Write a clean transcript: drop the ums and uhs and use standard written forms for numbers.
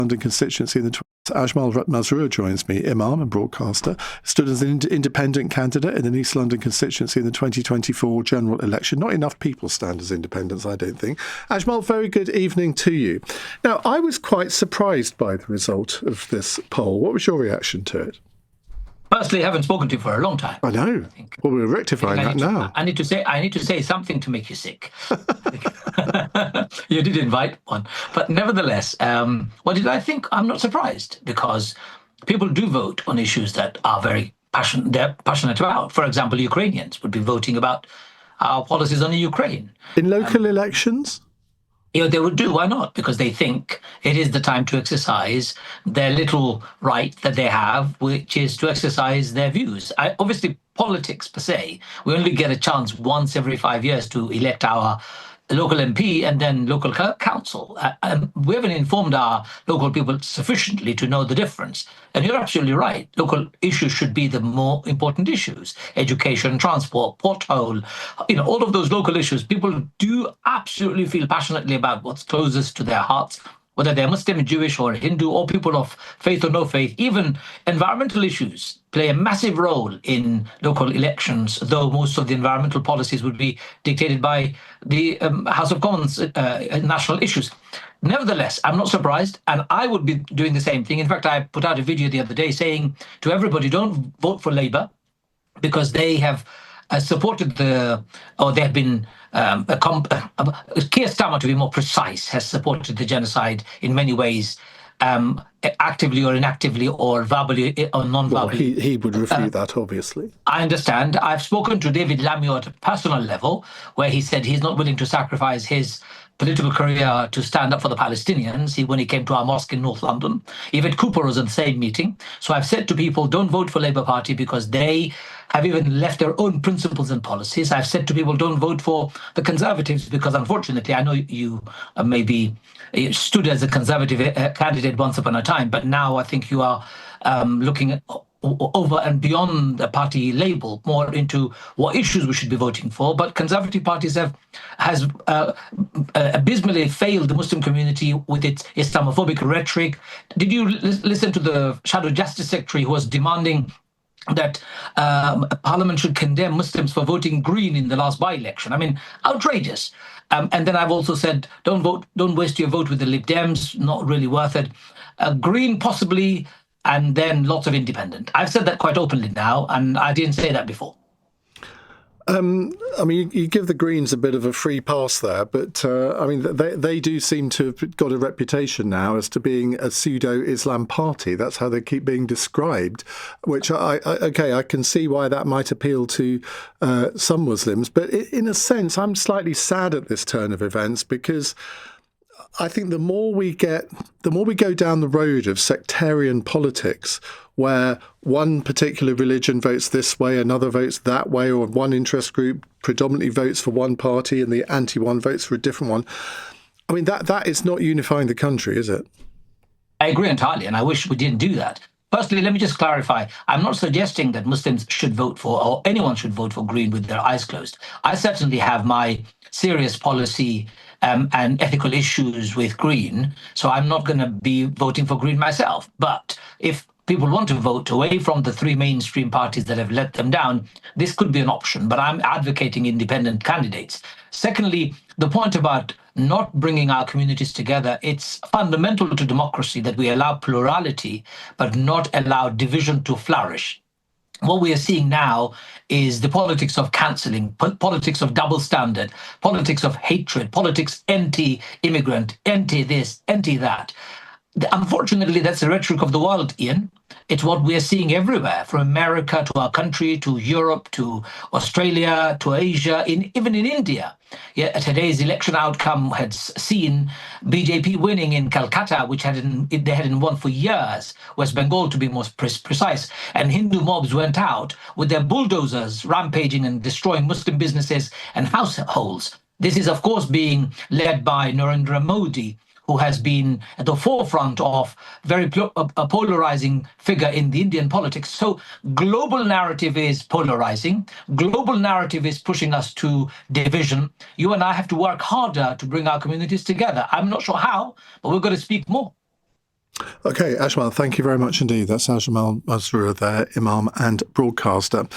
London constituency in the Ajmal Masroor joins me, Imam and broadcaster, stood as an independent candidate in the East London constituency in the 2024 general election. Not enough people stand as independents, I don't think. Ajmal, very good evening to you. Now, I was quite surprised by the result of this poll. What was your reaction to it? Firstly, I haven't spoken to you for a long time. I know. Well, we're rectifying that now. I need to say something to make you sick. You did invite one, but nevertheless, what did I think? I'm not surprised, because people do vote on issues that are very passionate about. For example, Ukrainians would be voting about our policies on the Ukraine in local elections. They would do. Why not? Because they think it is the time to exercise their little right that they have, which is to exercise their views. Obviously, politics per se, we only get a chance once every 5 years to elect our local MP and then local council. We haven't informed our local people sufficiently to know the difference. And you're absolutely right. Local issues should be the more important issues. Education, transport, pothole, all of those local issues. People do absolutely feel passionately about what's closest to their hearts, whether they're Muslim, Jewish, or Hindu, or people of faith or no faith. Even environmental issues play a massive role in local elections, though most of the environmental policies would be dictated by the House of Commons national issues. Nevertheless, I'm not surprised, and I would be doing the same thing. In fact, I put out a video the other day saying to everybody, don't vote for Labour, because they have supported they have been, Keir Starmer, to be more precise, has supported the genocide in many ways, actively or inactively, or verbally or non-verbally. Well, he would refute that, obviously. I understand. I've spoken to David Lamio at a personal level, where he said he's not willing to sacrifice his political career to stand up for the Palestinians when he came to our mosque in North London. Yvette Cooper was in the same meeting. So I've said to people, don't vote for Labour Party, because they have even left their own principles and policies. I've said to people, don't vote for the Conservatives, because unfortunately, I know you maybe stood as a Conservative candidate once upon a time, but now I think you are looking at over and beyond the party label, more into what issues we should be voting for. But Conservative parties has abysmally failed the Muslim community with its Islamophobic rhetoric. Did you listen to the Shadow Justice Secretary, who was demanding that Parliament should condemn Muslims for voting Green in the last by-election? I mean, outrageous. And then I've also said, don't waste your vote with the Lib Dems, not really worth it. Green possibly, and then lots of independent. I've said that quite openly now, and I didn't say that before. I mean, you give the Greens a bit of a free pass there, but I mean, they do seem to have got a reputation now as to being a pseudo-Islam party. That's how they keep being described, which I can see why that might appeal to some Muslims. But in a sense, I'm slightly sad at this turn of events, because I think the more we go down the road of sectarian politics, where one particular religion votes this way, another votes that way, or one interest group predominantly votes for one party and the anti-one votes for a different one. I mean, that is not unifying the country, is it? I agree entirely, and I wish we didn't do that. Firstly, let me just clarify. I'm not suggesting that Muslims should vote for, or anyone should vote for Green with their eyes closed. I certainly have my serious policy and ethical issues with Green, so I'm not going to be voting for Green myself. But if people want to vote away from the three mainstream parties that have let them down, this could be an option, but I'm advocating independent candidates. Secondly, the point about not bringing our communities together, it's fundamental to democracy that we allow plurality, but not allow division to flourish. What we are seeing now is the politics of cancelling, politics of double standard, politics of hatred, politics anti-immigrant, anti-this, anti-that. Unfortunately, that's the rhetoric of the world, Iain. It's what we're seeing everywhere, from America to our country, to Europe, to Australia, to Asia, even in India. Yeah, today's election outcome had seen BJP winning in Calcutta, which they hadn't won for years, West Bengal to be more precise, and Hindu mobs went out with their bulldozers rampaging and destroying Muslim businesses and households. This is, of course, being led by Narendra Modi, who has been at the forefront of a polarizing figure in the Indian politics. So global narrative is polarizing. Global narrative is pushing us to division. You and I have to work harder to bring our communities together. I'm not sure how, but we've got to speak more. Okay, Ajmal, thank you very much indeed. That's Ajmal Masroor there, Imam and broadcaster.